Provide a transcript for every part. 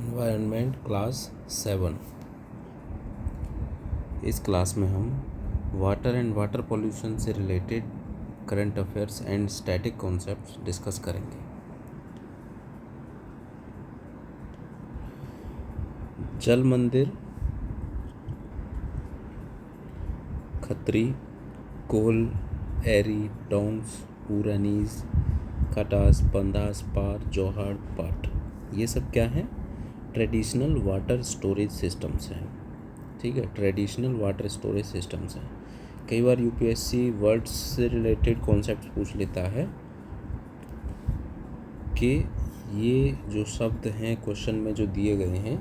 Environment class 7। इस class में हम वाटर एंड वाटर पॉल्यूशन से related current affairs and static concepts discuss करेंगे। जल मंदिर, खत्री, कोल, एरी, डोंग्स, ऊरानीज, खटास, बंदास, पार, जोहाड़, पाट, ये सब क्या है? ट्रेडिशनल वाटर स्टोरेज सिस्टम्स हैं। ठीक है, ट्रेडिशनल वाटर स्टोरेज सिस्टम्स हैं। कई बार यूपीएससी वर्ड्स से रिलेटेड कॉन्सेप्ट्स पूछ लेता है कि ये जो शब्द हैं क्वेश्चन में जो दिए गए हैं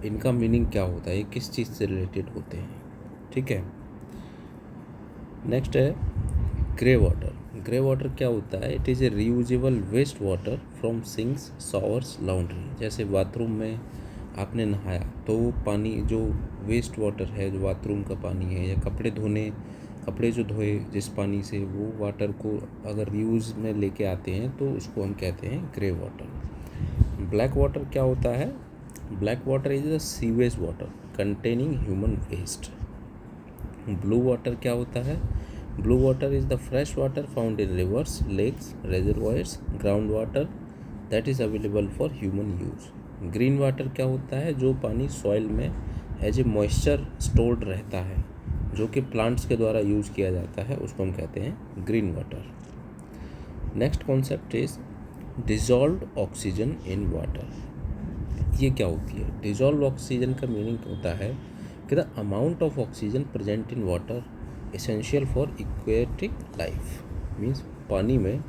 इनका मीनिंग क्या होता है, ये किस चीज़ से रिलेटेड होते हैं। ठीक है, नेक्स्ट है ग्रे वाटर। ग्रे वाटर क्या होता है? It is a reusable waste water from sinks, showers, laundry. जैसे बाथरूम में आपने नहाया तो वो पानी जो वेस्ट वाटर है, जो बाथरूम का पानी है, या कपड़े जो धोए जिस पानी से, वो वाटर को अगर रीयूज़ में लेके आते हैं तो उसको हम कहते हैं ग्रे वाटर। ब्लैक वाटर क्या होता है? Black water is the sewage water containing human waste. Blue water क्या होता है? Blue water is the fresh water found in rivers, lakes, reservoirs, ground water that is available for human use. Green water क्या होता है? जो पानी soil में as a moisture stored रहता है, जो कि प्लांट्स के द्वारा यूज़ किया जाता है, उसको हम कहते हैं green water. Next concept is dissolved oxygen in water. ये क्या होती है? डिजॉल्व ऑक्सीजन का मीनिंग होता है कि the amount of oxygen present in water essential for aquatic life. Means पानी में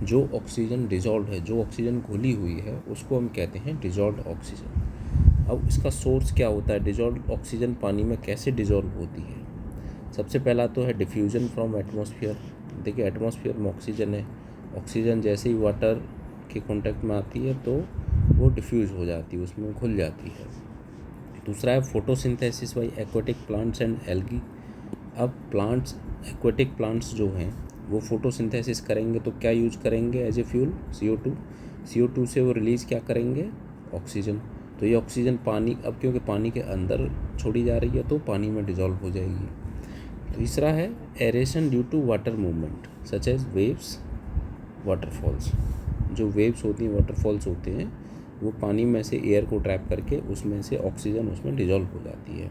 जो ऑक्सीजन डिजॉल्व है, जो ऑक्सीजन घुली हुई है, उसको हम कहते हैं डिजॉल्व ऑक्सीजन। अब इसका सोर्स क्या होता है? डिजॉल्व ऑक्सीजन पानी में कैसे डिजॉल्व होती है? सबसे पहला तो है डिफ्यूजन फ्रॉम एटमॉस्फेयर। देखिए, एटमॉस्फेयर में ऑक्सीजन है, ऑक्सीजन जैसे ही वाटर के कांटेक्ट में आती है तो वो डिफ्यूज़ हो जाती है, उसमें घुल जाती है। दूसरा है photosynthesis by aquatic plants and algae. अब प्लांट्स, एक्वेटिक प्लांट्स जो हैं वो फोटोसिंथेसिस करेंगे तो क्या यूज करेंगे as a fuel? CO2। CO2 से वो रिलीज़ क्या करेंगे? ऑक्सीजन। तो ये ऑक्सीजन पानी, अब क्योंकि पानी के अंदर छोड़ी जा रही है तो पानी में डिजॉल्व हो जाएगी। तीसरा है aeration due to water movement such as waves, waterfalls. जो वेव्स होती हैं, वाटरफॉल्स होते हैं, वो पानी में से एयर को ट्रैप करके उसमें से ऑक्सीजन उसमें डिजॉल्व हो जाती है।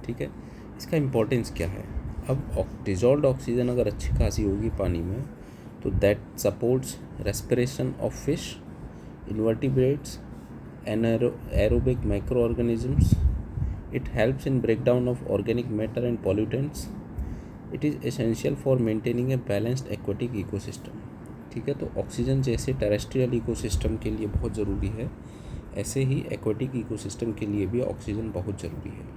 ठीक है, इसका इम्पोर्टेंस क्या है? अब डिजॉल्व ऑक्सीजन अगर अच्छी खासी होगी पानी में तो that supports respiration of fish, invertebrates, aerobic micro organisms. It helps in breakdown of organic matter and pollutants. It is essential for maintaining a balanced aquatic ecosystem. ठीक है, तो ऑक्सीजन जैसे टेरेस्ट्रियल इकोसिस्टम के लिए बहुत ज़रूरी है, ऐसे ही एक्वेटिक इकोसिस्टम के लिए भी ऑक्सीजन बहुत ज़रूरी है।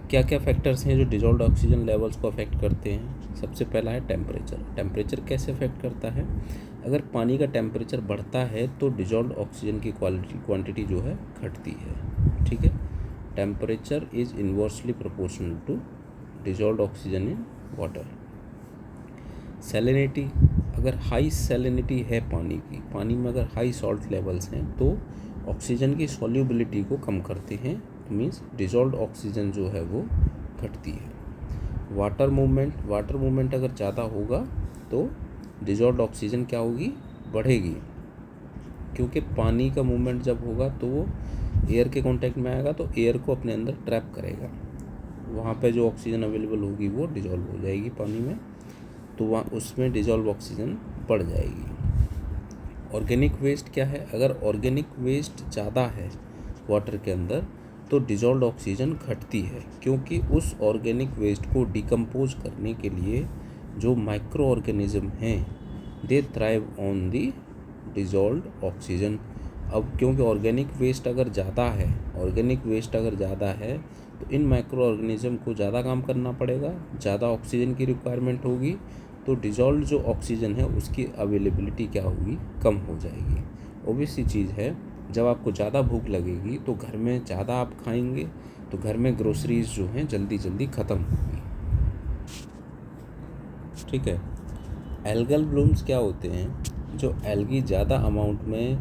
क्या क्या फैक्टर्स हैं जो डिजॉल्व्ड ऑक्सीजन लेवल्स को अफेक्ट करते हैं? सबसे पहला है टेम्परेचर। टेम्परेचर कैसे अफेक्ट करता है? अगर पानी का टेम्परेचर बढ़ता है तो डिजॉल्व्ड ऑक्सीजन की क्वांटिटी जो है घटती है। ठीक है, temperature is inversely proportional to dissolved oxygen in water. Salinity, अगर हाई सैलिनिटी है पानी की, पानी में अगर हाई सॉल्ट लेवल्स हैं तो ऑक्सीजन की सॉल्युबिलिटी को कम करते हैं, मीन्स डिजॉल्व्ड ऑक्सीजन जो है वो घटती है। वाटर मूवमेंट अगर ज़्यादा होगा तो डिजॉल्व्ड ऑक्सीजन क्या होगी? बढ़ेगी, क्योंकि पानी का मूवमेंट जब होगा तो वो एयर के कांटेक्ट में आएगा तो एयर को अपने अंदर ट्रैप करेगा, वहाँ पे जो ऑक्सीजन अवेलेबल होगी वो डिजॉल्व हो जाएगी पानी में, तो वहाँ उसमें डिजॉल्व ऑक्सीजन बढ़ जाएगी। ऑर्गेनिक वेस्ट क्या है? अगर ऑर्गेनिक वेस्ट ज़्यादा है वाटर के अंदर तो डिजॉल्व ऑक्सीजन घटती है, क्योंकि उस ऑर्गेनिक वेस्ट को डिकम्पोज करने के लिए जो माइक्रो ऑर्गेनिज्म हैं दे thrive on the dissolve oxygen. अब क्योंकि ऑर्गेनिक वेस्ट अगर ज़्यादा है तो इन माइक्रो ऑर्गेनिज्म को ज़्यादा काम करना पड़ेगा, ज़्यादा ऑक्सीजन की रिक्वायरमेंट होगी, तो डिजॉल्व जो ऑक्सीजन है उसकी अवेलेबिलिटी क्या होगी? कम हो जाएगी। ऑब्वियस सी चीज़ है, जब आपको ज़्यादा भूख लगेगी तो घर में ज़्यादा आप खाएंगे तो घर में ग्रोसरीज जो हैं जल्दी जल्दी ख़त्म होगी। ठीक है, एल्गल ब्लूम्स क्या होते हैं? जो एल्गी ज़्यादा अमाउंट में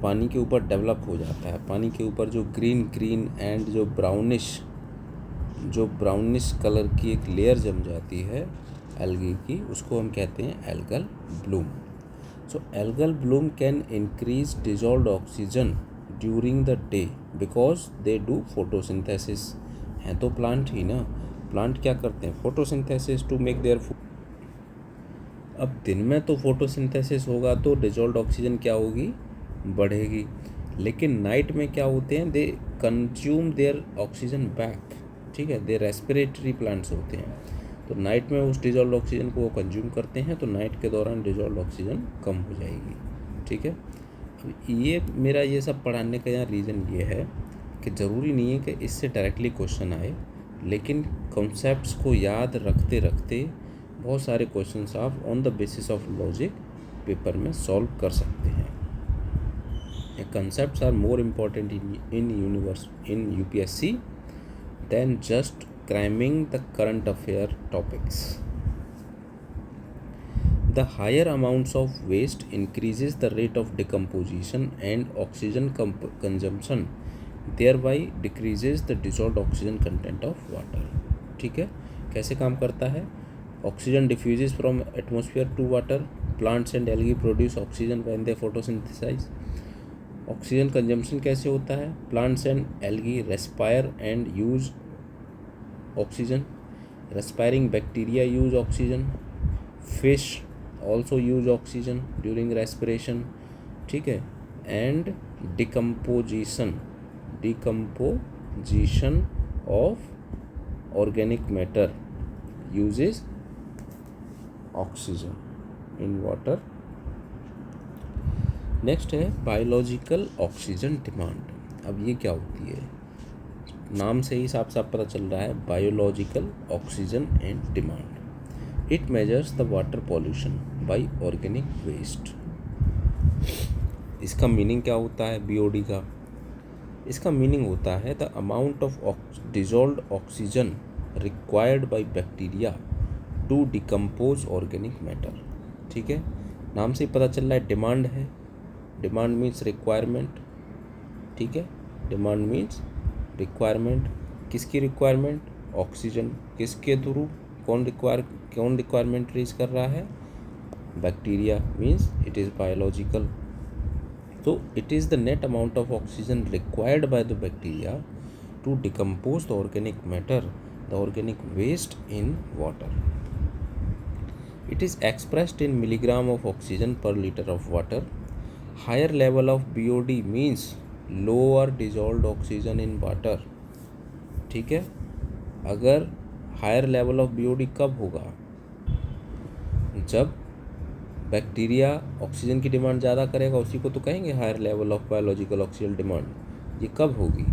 पानी के ऊपर डेवलप हो जाता है। पानी के ऊपर जो ग्रीन एंड जो ब्राउनिश कलर की एक लेयर जम जाती है एल्गी की, उसको हम कहते हैं algal bloom. So algal bloom can increase dissolved oxygen during the day because they do photosynthesis. हैं तो प्लांट ही ना, प्लांट क्या करते हैं? Photosynthesis to make their food. अब दिन में तो फोटोसिंथेसिस होगा तो डिजॉल्व्ड ऑक्सीजन क्या होगी? बढ़ेगी। लेकिन नाइट में क्या होते हैं? They consume their oxygen back, ठीक है, दे रेस्पिरेटरी प्लांट्स होते हैं, तो नाइट में उस डिजॉल्व ऑक्सीजन को वो कंज्यूम करते हैं, तो नाइट के दौरान डिजॉल्व ऑक्सीजन कम हो जाएगी, ठीक है। अब ये मेरा ये सब पढ़ाने का यहाँ रीज़न ये है कि ज़रूरी नहीं है कि इससे डायरेक्टली क्वेश्चन आए, लेकिन कॉन्सेप्ट्स को याद रखते रखते बहुत सारे क्वेश्चंस आप on the basis of logic paper में सॉल्व कर सकते हैं। Concepts are more important in UPSC than just cramming the current affair topics. The higher amounts of waste increases the rate of decomposition and oxygen consumption, thereby decreases the dissolved oxygen content of water. ठीक है, कैसे काम करता है? Oxygen diffuses from atmosphere to water. Plants and algae produce oxygen when they photosynthesize. Oxygen consumption कैसे होता है? Plants and algae respire and use oxygen, respiring bacteria use oxygen, fish also use oxygen during respiration, ठीक है, and decomposition of organic matter uses oxygen in water. Next है biological oxygen demand. अब ये क्या होती है? नाम से ही साफ साफ पता चल रहा है, biological oxygen and demand. It measures the water pollution by organic waste. इसका मीनिंग क्या होता है बीओडी का? इसका मीनिंग होता है the amount of dissolved oxygen required by bacteria to decompose organic matter, ठीक है। नाम से ही पता चल रहा है डिमांड है, डिमांड मीन्स रिक्वायरमेंट, ठीक है, डिमांड मीन्स रिक्वायरमेंट। किसकी रिक्वायरमेंट? ऑक्सीजन। किसके थ्रू? कौन रिक्वायरमेंट रेज कर रहा है? Bacteria, means it is biological. तो it is the net amount of oxygen required by the bacteria to decompose the organic matter, the organic waste in water. It is expressed in milligram of oxygen per liter of water. Higher level of BOD means lower dissolved oxygen in water, ठीक है। अगर higher level of BOD कब होगा? जब bacteria oxygen की demand ज़्यादा करेगा, उसी को तो कहेंगे higher level of biological oxygen demand. ये कब होगी?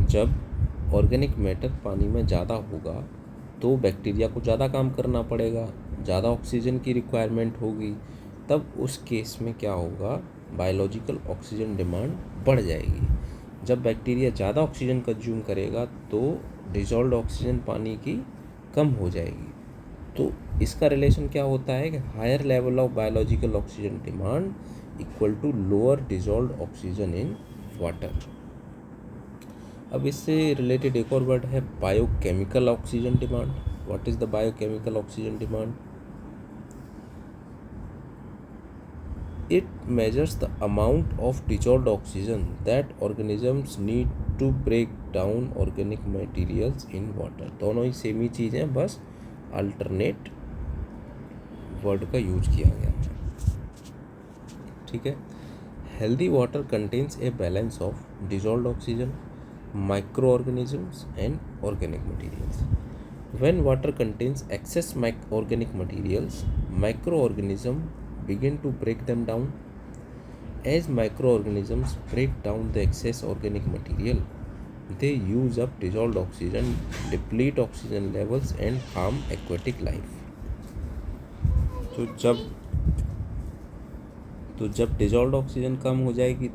जब ऑर्गेनिक मैटर पानी में ज़्यादा होगा तो बैक्टीरिया को ज़्यादा काम करना पड़ेगा, ज़्यादा ऑक्सीजन की रिक्वायरमेंट होगी, तब उस केस में क्या होगा? बायोलॉजिकल ऑक्सीजन डिमांड बढ़ जाएगी। जब बैक्टीरिया ज़्यादा ऑक्सीजन कंज्यूम करेगा तो डिजॉल्व्ड ऑक्सीजन पानी की कम हो जाएगी। तो इसका रिलेशन क्या होता है कि higher level of biological oxygen demand equal to lower dissolved oxygen in water. अब इससे रिलेटेड एक और वर्ड है biochemical oxygen demand. What is the biochemical oxygen demand? It measures the amount of dissolved oxygen that organisms need to break down organic materials in water. दोनों ही same ही चीज़ हैं, बस alternate word का use किया गया है, ठीक है। Healthy water contains a balance of dissolved oxygen, microorganisms and organic materials. When water contains excess organic materials, microorganisms begin to break them down. As microorganisms break down the excess organic material, they use up dissolved oxygen, deplete oxygen levels and harm aquatic life. तो जब dissolved oxygen कम हो जाएगी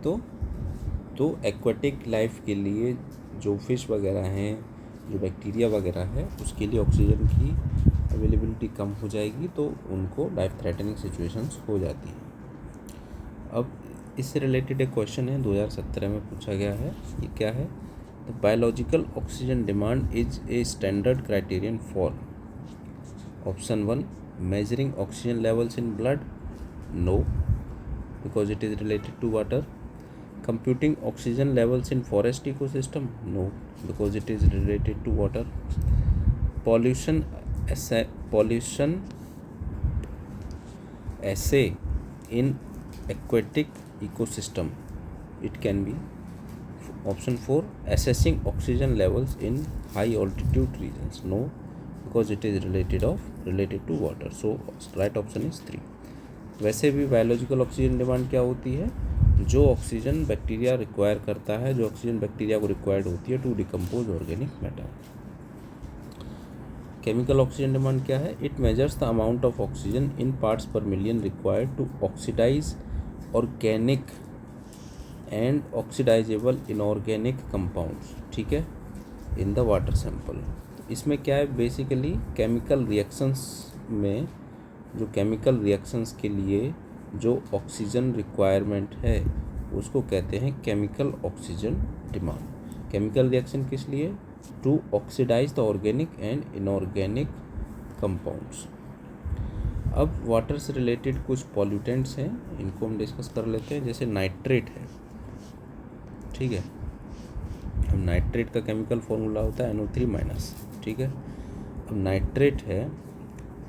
तो aquatic life के लिए जो fish वगैरह हैं, जो बैक्टीरिया वगैरह है, उसके लिए ऑक्सीजन की अवेलेबिलिटी कम हो जाएगी, तो उनको लाइफ थ्रेटनिंग सिचुएशंस हो जाती हैं। अब इससे रिलेटेड एक क्वेश्चन है 2017 में पूछा गया है, ये क्या है? The biological oxygen demand is a standard criterion for option 1 measuring oxygen levels in blood, no, because it is related to water. Computing oxygen levels in forest ecosystem, no, because it is related to water. Pollution assay in aquatic ecosystem, it can be option 4 assessing oxygen levels in high altitude regions, no, because it is related to water. So right option is 3. वैसे भी biological oxygen demand क्या होती है? जो oxygen bacteria require करता है, जो oxygen bacteria को रिक्वायर्ड होती है to decompose organic matter. Chemical oxygen demand क्या है? It measures the amount of oxygen in parts per million required to oxidise organic and oxidisable inorganic compounds, ठीक है, इन द वाटर सैंपल. इसमें क्या है? बेसिकली केमिकल रिएक्शंस में, जो chemical reactions के लिए जो ऑक्सीजन रिक्वायरमेंट है उसको कहते हैं chemical oxygen demand. Chemical reaction किस लिए? To oxidize the organic and inorganic compounds. अब वाटर से रिलेटेड कुछ पॉल्यूटेंट्स हैं, इनको हम डिस्कस कर लेते हैं. जैसे नाइट्रेट है, ठीक है. अब नाइट्रेट का केमिकल फॉर्मूला होता है NO3-, ठीक है. अब नाइट्रेट है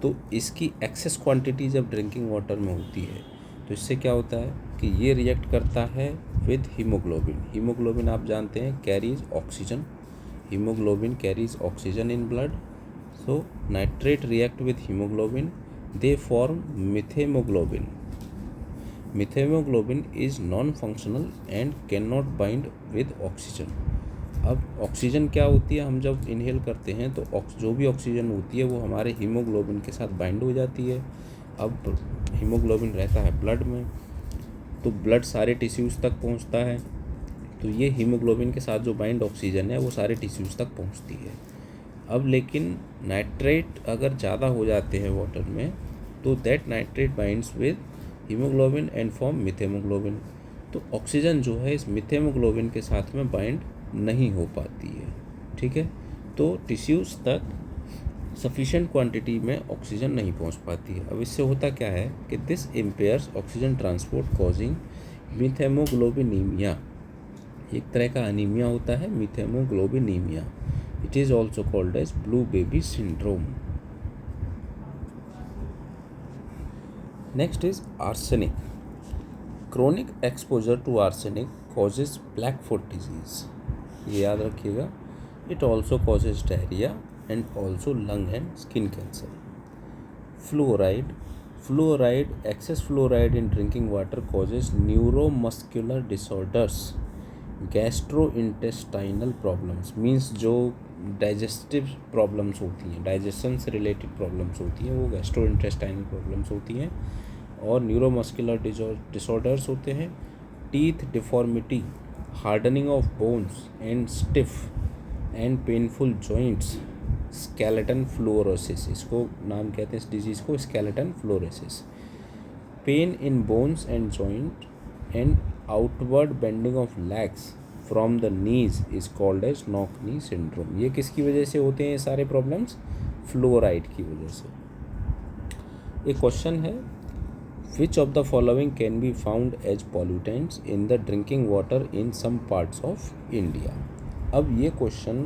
तो इसकी एक्सेस क्वांटिटी जब ड्रिंकिंग वाटर में होती है तो इससे क्या होता है कि ये रिएक्ट करता है विद हीमोग्लोबिन. हीमोग्लोबिन आप जानते हैं carries oxygen. Haemoglobin carries oxygen in blood. So nitrate react with haemoglobin, they form methaemoglobin. Methaemoglobin is non functional and can not bind with oxygen. अब ऑक्सीजन क्या होती है? हम जब इनहेल करते हैं तो जो भी ऑक्सीजन होती है वो हमारे हीमोग्लोबिन के साथ बाइंड हो जाती है. अब हीमोग्लोबिन रहता है ब्लड में, तो ब्लड सारे टिश्यूज़ तक पहुंचता है, तो ये हीमोग्लोबिन के साथ जो बाइंड ऑक्सीजन है वो सारे टिश्यूज़ तक पहुंचती है. अब लेकिन नाइट्रेट अगर ज़्यादा हो जाते हैं वाटर में तो that nitrate binds with haemoglobin and form methaemoglobin. तो ऑक्सीजन जो है इस मिथेमोग्लोबिन के साथ में बाइंड नहीं हो पाती है, ठीक है. तो टिश्यूज़ तक सफिशिएंट क्वांटिटी में ऑक्सीजन नहीं पहुंच पाती है. अब इससे होता क्या है कि this impairs oxygen transport causing methaemoglobinaemia. एक तरह का अनीमिया होता है methaemoglobinaemia. It is also called as blue baby syndrome. Next is arsenic. Chronic exposure to arsenic causes black foot disease. ये याद रखिएगा. It also causes diarrhoea and also lung and skin cancer. Fluoride excess fluoride in drinking water causes neuromuscular disorders, gastrointestinal problems, means जो digestive problems होती हैं, digestion से related problems होती हैं वो गैस्ट्रोइंटेस्टाइनल प्रॉब्लम्स होती हैं. और न्यूरोमस्कुलर डिसऑर्डर्स होते हैं teeth deformity, hardening of bones and stiff and painful joints, skeleton fluorosis, इसको नाम कहते हैं इस डिजीज़ को skeleton fluorosis. Pain in bones and joint and outward bending of legs from the knees is called as knock knee syndrome. ये किसकी वजह से होते हैं ये सारे प्रॉब्लम्स? फ्लोराइड की वजह से. एक क्वेश्चन है, which of the following can be found as pollutants in the drinking water in some parts of India. अब ये क्वेश्चन,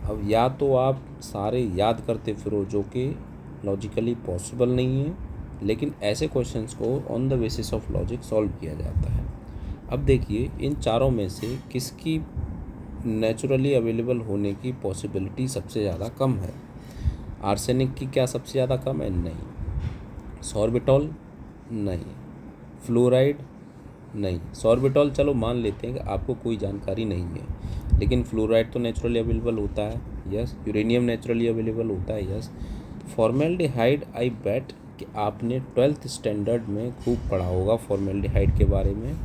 अब या तो आप सारे याद करते फिरो जो कि लॉजिकली पॉसिबल नहीं है, लेकिन ऐसे क्वेश्चंस को on the basis of logic solve किया जाता है. अब देखिए इन चारों में से किसकी नेचुरली अवेलेबल होने की पॉसिबिलिटी सबसे ज़्यादा कम है? आर्सेनिक की क्या सबसे ज़्यादा कम है? नहीं. सॉर्बिटॉल? नहीं. फ्लोराइड? नहीं. सॉर्बिटॉल चलो मान लेते हैं कि आपको कोई जानकारी नहीं है, लेकिन फ्लोराइड तो नेचुरली अवेलेबल होता है, यस. यूरेनियम नेचुरली अवेलेबल होता है, यस. फॉर्मेल्डिहाइड, आई बेट कि आपने 12th स्टैंडर्ड में खूब पढ़ा होगा फॉर्मेल्डिहाइड के बारे में,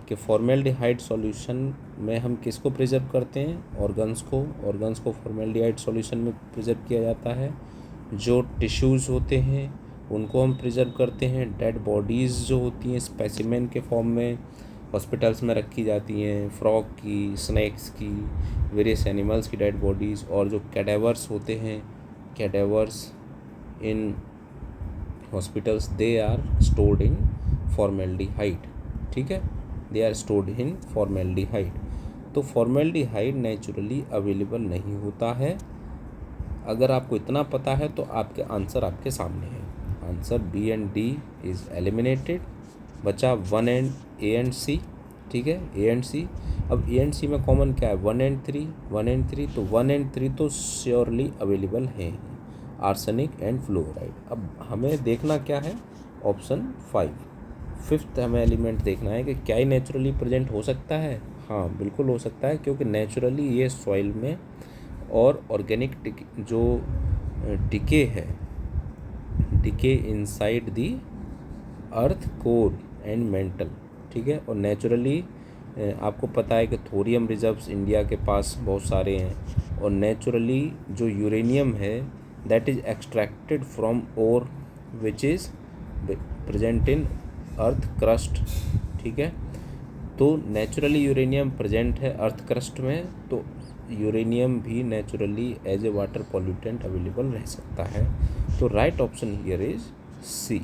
कि फॉर्मेल्डिहाइड सॉल्यूशन में हम किसको प्रिजर्व करते हैं? ऑर्गन्स को फॉर्मेल्डिहाइड सॉल्यूशन में प्रिजर्व किया जाता है. जो टिश्यूज़ होते हैं उनको हम प्रिजर्व करते हैं। डेड बॉडीज़ जो होती हैं स्पेसिमेन के फॉर्म में हॉस्पिटल्स में रखी जाती हैं, फ्रॉग की, स्नैक्स की, वेरियस एनिमल्स की डेड बॉडीज़। और जो कैडेवर्स होते हैं, cadavers in hospitals, they are stored in formaldehyde. ठीक है, they are stored in formaldehyde. तो फॉर्मेल्डिहाइड नेचुरली अवेलेबल नहीं होता है। अगर आपको इतना पता है तो आपके आंसर आपके सामने है। Answer B and D is eliminated. बचा 1 एंड ए एंड सी। ठीक है, ए एंड सी। अब ए एंड सी में कॉमन क्या है? 1 एंड 3, 1 एंड 3। तो 1 एंड 3 तो श्योरली अवेलेबल हैं, आर्सेनिक एंड फ्लोराइड। अब हमें देखना क्या है? ऑप्शन 5, फिफ्थ हमें एलिमेंट देखना है कि क्या ही नेचुरली प्रेजेंट हो सकता है। हाँ, बिल्कुल हो सकता है, क्योंकि नेचुरली ये सॉइल में और ऑर्गेनिक जो डिके है, decay inside the earth core and mental. ठीक है, और नेचुरली आपको पता है कि थोरियम रिजर्व्स इंडिया के पास बहुत सारे हैं। और नेचुरली जो यूरेनियम है that is extracted from ore which is present in earth crust. ठीक है, तो नेचुरली यूरेनियम प्रेजेंट है अर्थ क्रस्ट में, तो यूरेनियम भी naturally as a water pollutant available रह सकता है। तो right option here is C.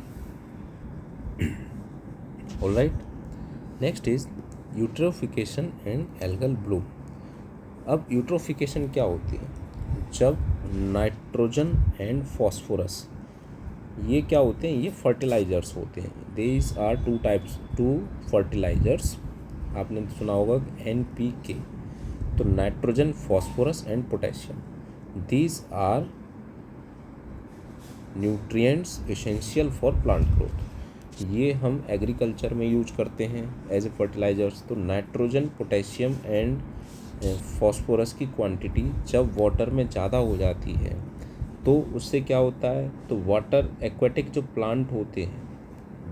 Alright, next is eutrophication and algal bloom. अब यूट्रोफिकेशन क्या होती है? जब नाइट्रोजन एंड फॉस्फोरस, ये क्या होते हैं? ये फर्टिलाइजर्स होते हैं। These are two fertilizers. आपने सुना होगा NPK। तो nitrogen, phosphorus and potassium, these are nutrients essential for plant growth. ये हम एग्रीकल्चर में यूज करते हैं एज ए फर्टिलाइजर्स। तो नाइट्रोजन, पोटेशियम एंड फॉस्फोरस की क्वांटिटी जब वाटर में ज़्यादा हो जाती है तो उससे क्या होता है? तो वाटर एक्वेटिक जो प्लांट होते हैं,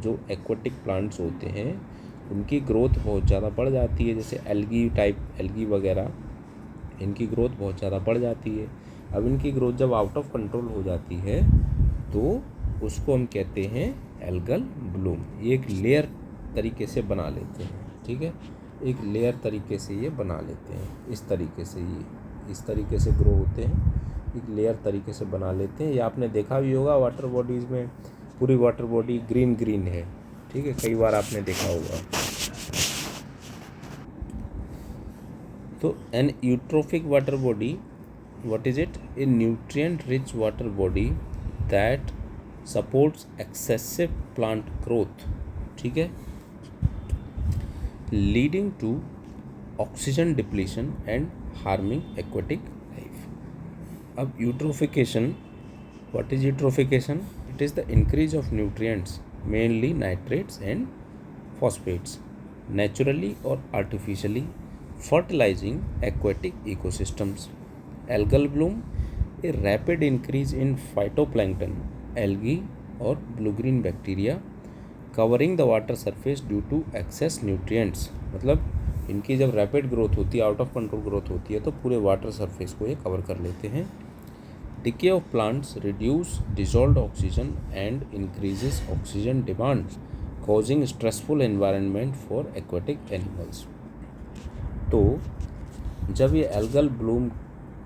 जो एक्वेटिक प्लांट्स होते हैं, उनकी ग्रोथ बहुत ज़्यादा बढ़ जाती है। जैसे एल्गी टाइप, एल्गी वगैरह, इनकी ग्रोथ बहुत ज़्यादा बढ़ जाती है। अब इनकी ग्रोथ जब आउट ऑफ कंट्रोल हो जाती है तो उसको हम कहते हैं एल्गल ब्लूम। ये एक लेयर तरीके से बना लेते हैं। ठीक है, एक लेयर तरीके से ये बना लेते हैं। इस तरीके से ये इस तरीके से ग्रो होते हैं, एक लेयर तरीके से बना लेते हैं। ये आपने देखा भी होगा वाटर बॉडीज़ में, पूरी वाटर बॉडी ग्रीन ग्रीन है। ठीक है, कई बार आपने देखा होगा। तो an eutrophic water body, what is it? A nutrient rich water body that supports excessive plant growth. ठीक है, leading to oxygen depletion and harming aquatic life. अब eutrophication, what is eutrophication? It is the increase of nutrients, mainly nitrates and phosphates, naturally or artificially fertilizing aquatic ecosystems. Algal bloom, a rapid increase in phytoplankton, algae or blue-green bacteria covering the water surface due to excess nutrients. मतलब इनकी जब rapid growth होती है, out of control growth होती है, तो पूरे water surface को ये कवर कर लेते हैं। Decay of plants reduce dissolved oxygen and increases oxygen demand, causing stressful environment for aquatic animals. तो जब ये एल्गल ब्लूम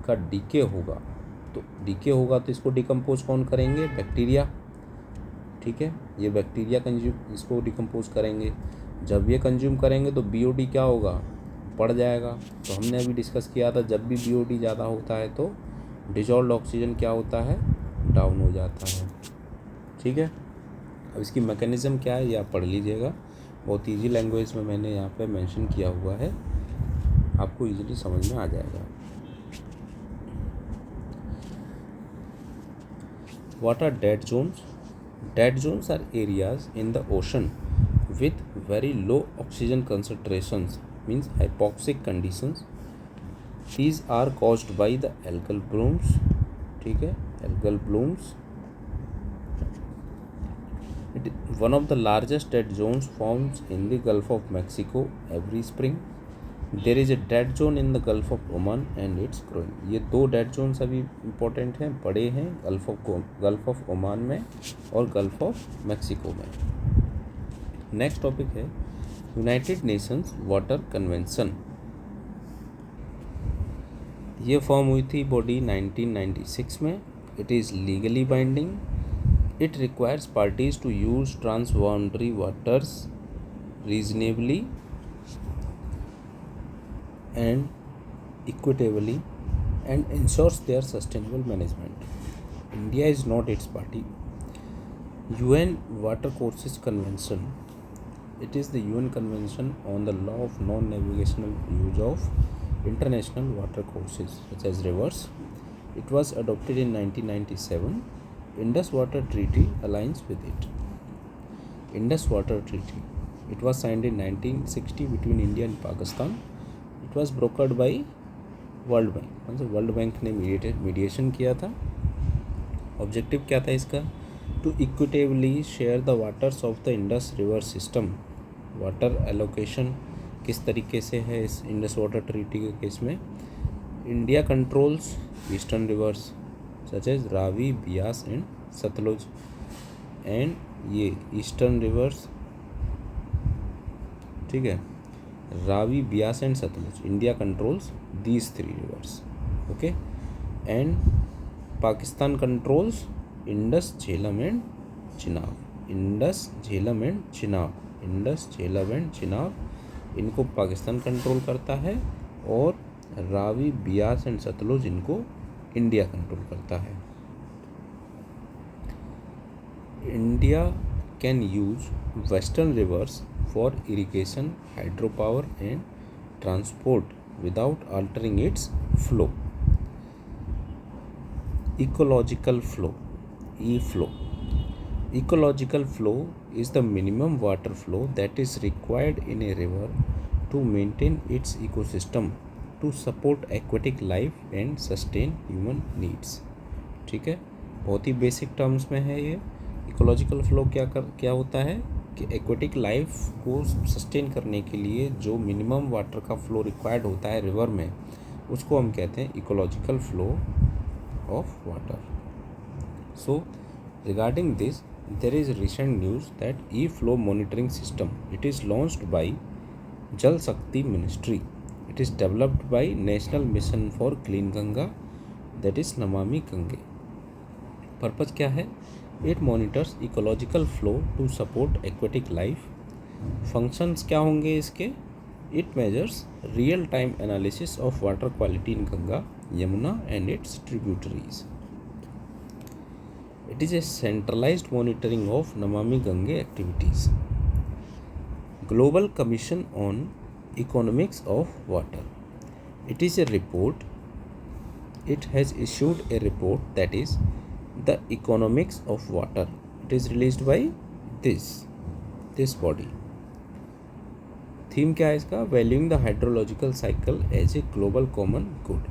का डीके होगा, तो इसको डिकम्पोज कौन करेंगे? बैक्टीरिया। ठीक है, ये बैक्टीरिया इसको डिकम्पोज करेंगे। जब ये कंज्यूम करेंगे तो BOD क्या होगा? बढ़ जाएगा। तो हमने अभी डिस्कस किया था, जब भी BOD ज़्यादा होता है तो डिजॉल्व्ड ऑक्सीजन क्या होता है? डाउन हो जाता है। ठीक है, अब इसकी मैकेनिज़्म क्या है ये आप पढ़ लीजिएगा, बहुत ईजी लैंग्वेज में मैंने यहाँ पे मेंशन किया हुआ है, आपको ईजिली समझ में आ जाएगा। What are dead zones? Dead zones are areas in the ocean with very low oxygen concentrations, means hypoxic conditions. These are caused by the algal blooms. ठीक है, algal blooms. One of the largest dead zones forms in the Gulf of Mexico every spring. There is a dead zone in the gulf of Oman and it's growing. ये 2 dead Jones अभी important हैं, बड़े हैं, gulf of Oman में और gulf of Mexico में। Next topic है United Nations water convention. ये फॉर्म हुई थी बॉडी 1996 में। It is legally binding. It requires parties to use transboundary waters reasonably and equitably and ensures their sustainable management. India is not its party. UN Watercourses Convention. It is the UN Convention on the Law of Non-Navigational Use of International Watercourses such as rivers. It was adopted in 1997. Indus Water Treaty aligns with it. Indus Water Treaty. It was signed in 1960 between India and Pakistan. It was brokered by World Bank, मतलब World Bank ने mediation किया था। Objective क्या था इसका? To equitably share the waters of the Indus river system. Water allocation किस तरीके से है इस इंडस वाटर ट्रीटी के केस में? India controls eastern rivers such as Ravi, Beas and Sutlej, and ये ईस्टर्न रिवर्स, ठीक है, Ravi, Beas and Sutlej, India controls these 3 rivers, okay, and Pakistan controls Indus, Jhelum and Chenab. Indus, Jhelum and Chenab, Indus, Jhelum and Chenab इनको पाकिस्तान कंट्रोल करता है, और रावी, बियास एंड सतलुज इनको इंडिया कंट्रोल करता है। India can use western rivers for irrigation, hydropower and transport without altering its flow. Ecological flow, E-flow. Ecological flow is the minimum water flow that is required in a river to maintain its ecosystem, to support aquatic life and sustain human needs. ठीक है, बहुत ही basic terms में है ये। Ecological flow क्या होता है कि एक्वेटिक लाइफ को सस्टेन करने के लिए जो मिनिमम वाटर का फ्लो रिक्वायर्ड होता है रिवर में, उसको हम कहते हैं ecological flow of water. So regarding this there is recent news that E-flow monitoring system, it is launched by Jal Shakti Ministry. It is developed by National Mission for Clean Ganga, that is Namami Gange. Purpose क्या है? It monitors ecological flow to support aquatic life. Functions क्या होंगे इसके? It measures real time analysis of water quality in Ganga, Yamuna and its tributaries. It is a centralised monitoring of Namami Gange activities. Global commission on economics of water, it is a report, it has issued a report that is the economics of water. It is released by this body. Theme क्या है इसका? Valuing the hydrological cycle as a global common good.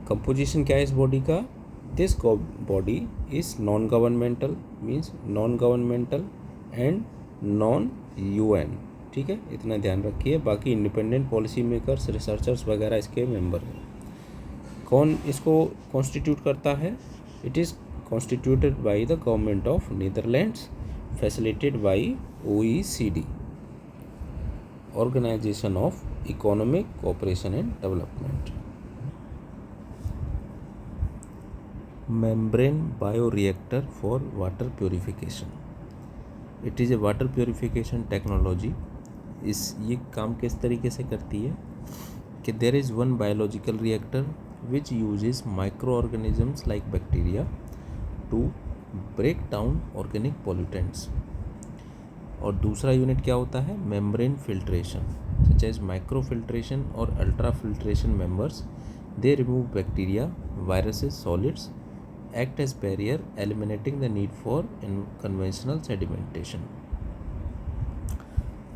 Composition क्या है इस body का? This body is non governmental, means non governmental and non UN, ठीक है, इतना ध्यान रखिए। बाकी इंडिपेंडेंट पॉलिसी मेकर्स, रिसर्चर्स वगैरह इसके मेंबर हैं। कौन इसको कॉन्स्टिट्यूट करता है? It is constituted by the government of Netherlands, facilitated by OECD, organisation of economic cooperation and development. Membrane bioreactor for water purification, it is a water purification technology. ये काम किस तरीके से करती है कि there is one biological reactor which uses micro organisms like bacteria to break down organic pollutants, और दूसरा यूनिट क्या होता है? Membrane filtration, such as micro filtration और ultra filtration members. They remove bacteria, viruses, solids, act as barrier, eliminating the need for conventional sedimentation.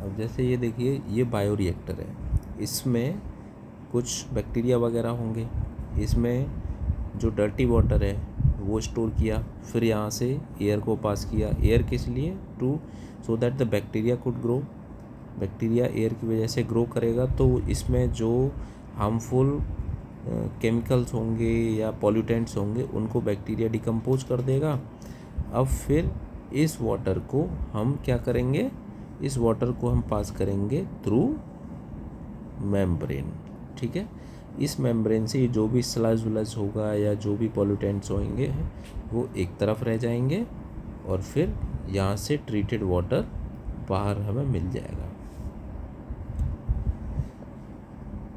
अब जैसे ये देखिए, ये बायो रिएक्टर है, इसमें कुछ बैक्टीरिया वगैरह होंगे, इसमें जो डर्टी वाटर है वो स्टोर किया, फिर यहाँ से एयर को पास किया। एयर किस लिए? To so that the bacteria could grow, bacteria air की वजह से ग्रो करेगा तो इसमें जो हार्मफुल केमिकल्स होंगे या पॉल्यूटेंट्स होंगे उनको बैक्टीरिया डिकम्पोज कर देगा। अब फिर इस वाटर को हम क्या करेंगे, इस वाटर को हम पास करेंगे थ्रू मेम्ब्रेन। ठीक है, इस मेम्ब्रेन से जो भी स्लज वलज होगा या जो भी पॉल्यूटेंट्स होंगे वो एक तरफ रह जाएंगे और फिर यहाँ से ट्रीटेड वाटर बाहर हमें मिल जाएगा।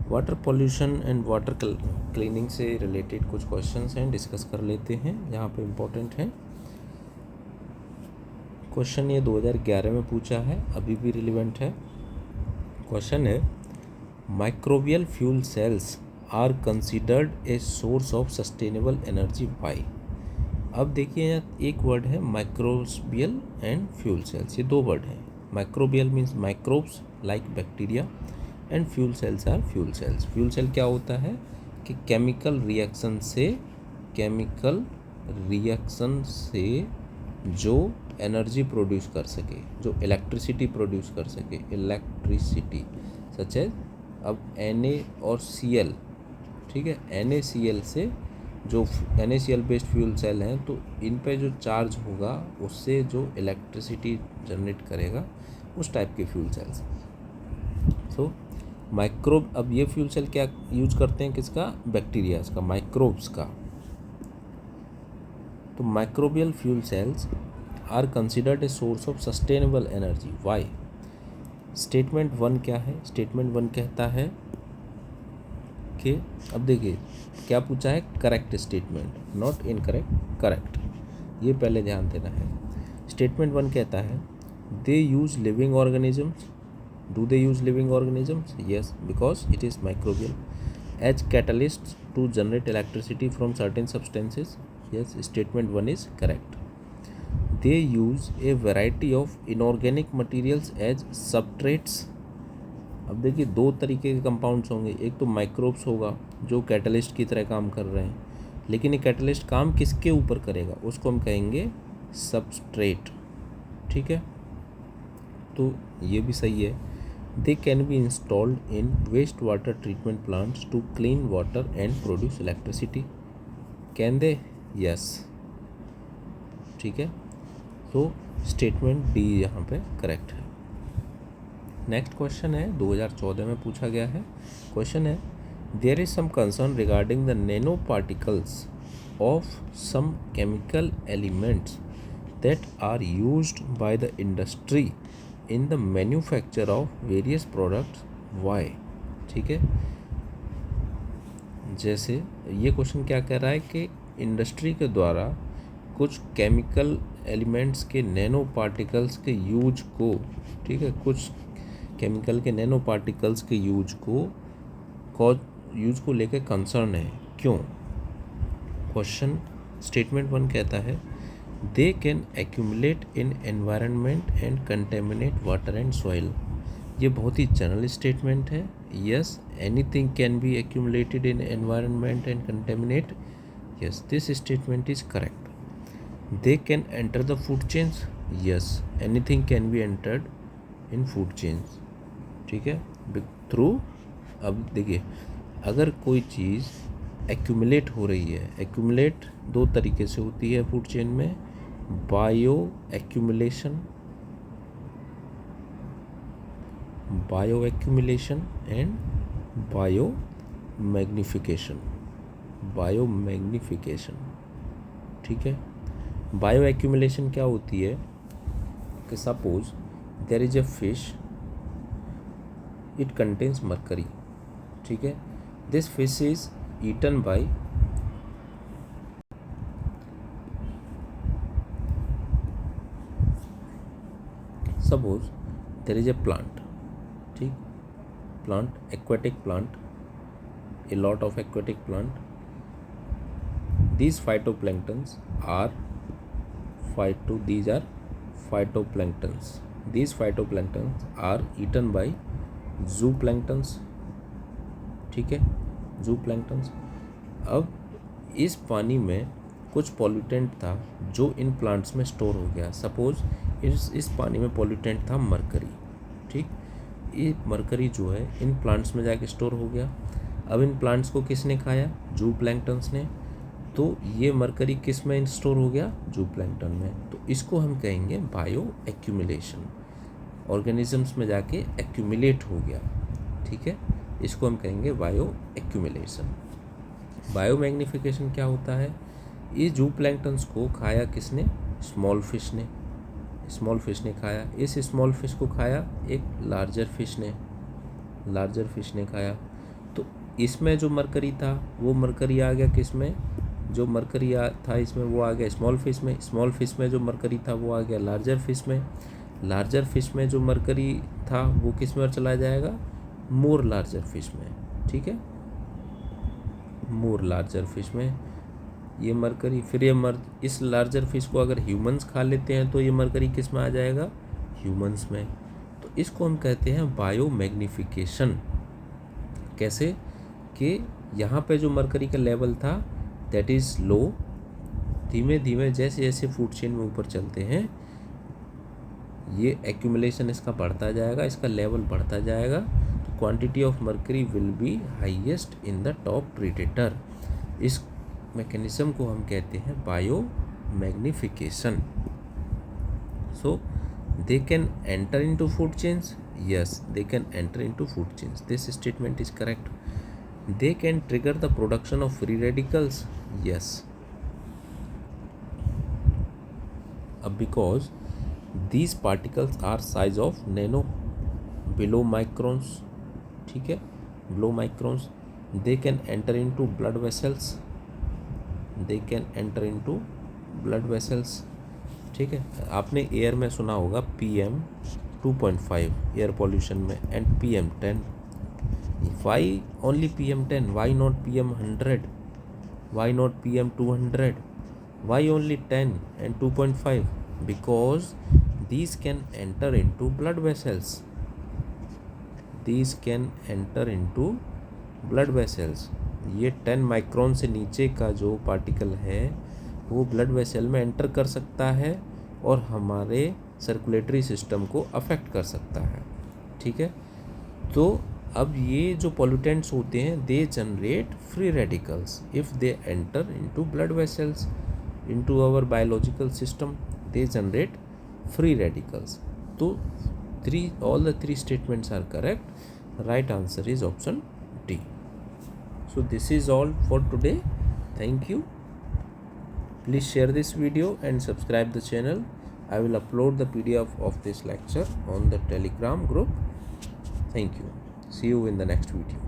Water pollution and water cleaning से रिलेटेड कुछ क्वेश्चंस हैं, डिस्कस कर लेते हैं, यहाँ पे इम्पोर्टेंट हैं। क्वेश्चन ये 2011 में पूछा है, अभी भी रिलेवेंट है। क्वेश्चन है microbial fuel cells are considered a source of sustainable energy by. अब देखिए यहाँ एक वर्ड है माइक्रोबियल एंड फ्यूल सेल्स, ये दो वर्ड हैं। Microbial means microbes like bacteria and fuel cells are fuel cells. Fuel cell क्या होता है कि केमिकल रिएक्शन से जो एनर्जी प्रोड्यूस कर सके, जो इलेक्ट्रिसिटी प्रोड्यूस कर सके, इलेक्ट्रिसिटी सच है। अब Na और Cl, ठीक है, NaCl से जो NaCl बेस्ड फ्यूल सेल हैं तो इन पे जो चार्ज होगा उससे जो इलेक्ट्रिसिटी जनरेट करेगा उस टाइप के फ्यूल सेल्स। सो माइक्रोब, अब ये फ्यूल सेल क्या यूज करते हैं, किसका, बैक्टीरियाज का, माइक्रोब्स का। तो microbial fuel cells are considered a source of sustainable energy why. Statement 1 क्या है, स्टेटमेंट 1 कहता है कि, अब देखिए क्या पूछा है, correct statement, not incorrect, correct, ये पहले ध्यान देना है। स्टेटमेंट 1 कहता है they use living organisms. Do they use living organisms? Yes, because it is microbial. As catalysts to generate electricity from certain substances? Yes, statement 1 is correct. They use a variety of inorganic materials as substrates. अब देखिए दो तरीके के compounds होंगे, एक तो microbes होगा जो कैटलिस्ट की तरह काम कर रहे हैं, लेकिन ये कैटलिस्ट काम किसके ऊपर करेगा, उसको हम कहेंगे सबस्ट्रेट। ठीक है, तो ये भी सही है। They can be installed in wastewater treatment plants to clean water and produce electricity. Can they? Yes. ठीक है, तो स्टेटमेंट डी यहाँ पे करेक्ट है। नेक्स्ट क्वेश्चन है 2014 में पूछा गया है। क्वेश्चन है there is some concern regarding the nano particles of some chemical elements that are used by the industry in the manufacture of various products why. ठीक है, जैसे ये क्वेश्चन क्या कह रहा है कि इंडस्ट्री के द्वारा कुछ केमिकल एलिमेंट्स के नैनो पार्टिकल्स के यूज को, ठीक है, कुछ केमिकल के नैनो पार्टिकल्स के यूज को लेकर कंसर्न है, क्यों। क्वेश्चन स्टेटमेंट 1 कहता है they can accumulate in environment and contaminate water and soil। ये बहुत ही जनरल स्टेटमेंट है। yes, anything can be accumulated in environment and contaminate। yes, this statement is correct। they can enter the food chains। yes, anything can be entered in food chains। ठीक है, through, अब देखिए अगर कोई चीज़ accumulate हो रही है, एक्यूमुलेट दो तरीके से होती है फूड चेन में, bioaccumulation and biomagnification. ठीक है, बायो एक्यूमुलेशन क्या होती है कि suppose there is a fish, it contains mercury. ठीक है, this fish is eaten by suppose there is a plant, ठीक, plant, aquatic plant, a lot of aquatic plant, these are phytoplanktons, these phytoplanktons are eaten by zooplanktons। ठीक है, zooplanktons। अब इस पानी में कुछ पॉल्यूटेंट था जो इन प्लांट्स में स्टोर हो गया। सपोज इस पानी में पॉल्यूटेंट था मरकरी। ठीक, ये मरकरी जो है इन प्लांट्स में जाके स्टोर हो गया। अब इन प्लांट्स को किसने खाया? जू प्लैंक्टन्स ने। तो ये मरकरी किस में स्टोर हो गया? जू प्लैंक्टन में। तो इसको हम कहेंगे बायो एक्यूमुलेशन, ऑर्गेनिजम्स में जाके एक्यूमुलेट हो गया, ठीक है, इसको हम कहेंगे बायो एक्यूमुलेशन। बायो मैग्नीफिकेशन क्या होता है? ये जू प्लैंक्टन्स को खाया किसने? स्मॉल फिश ने। स्मॉल फिश ने खाया, इस स्मॉल फिश को खाया एक लार्जर फिश ने खाया। तो इसमें जो मरकरी था वो मरकरी आ गया किस में? जो मरकरी था इसमें वो आ गया स्मॉल फिश में। स्मॉल फिश में जो मरकरी था वो आ गया लार्जर फिश में। लार्जर फिश में जो मरकरी था वो किस में चला जाएगा? मोर लार्जर फिश में, ठीक है, मोर लार्जर फिश में ये मरकरी। फिर ये इस लार्जर फिश को अगर ह्यूमंस खा लेते हैं तो ये मरकरी किस में आ जाएगा? ह्यूमंस में। तो इसको हम कहते हैं बायो मैग्नीफिकेशन। कैसे? कि यहाँ पे जो मरकरी का लेवल था दैट इज़ लो, धीमे धीमे जैसे जैसे फूड चेन में ऊपर चलते हैं ये एक्यूमुलेशन इसका बढ़ता जाएगा, इसका लेवल बढ़ता जाएगा। तो quantity of mercury will be highest in the top predator. इस मैकेनिज्म को हम कहते हैं bio magnification. So they can enter into food chains, yes they can enter into food chains, this statement is correct. They can trigger the production of free radicals, yes, because these particles are size of nano, below microns, ठीक है, below microns. They can enter into blood vessels, ठीक है। आपने air में सुना होगा PM 2.5 air pollution में and PM10। Why only PM10? Why not PM100? Why not PM200? Why only 10 and 2.5? Because these can enter into blood vessels. ये 10 micron से नीचे का जो पार्टिकल है वो ब्लड वेसल में एंटर कर सकता है और हमारे सर्कुलेटरी सिस्टम को अफेक्ट कर सकता है, ठीक है। तो अब ये जो पॉल्यूटेंट्स होते हैं they generate free radicals if they enter into blood vessels, into our biological system they generate free radicals. So all the three statements are correct. Right answer is option D. So this is all for today. Thank you. Please share this video and subscribe the channel. I will upload the PDF of this lecture on the Telegram group. Thank you. See you in the next video.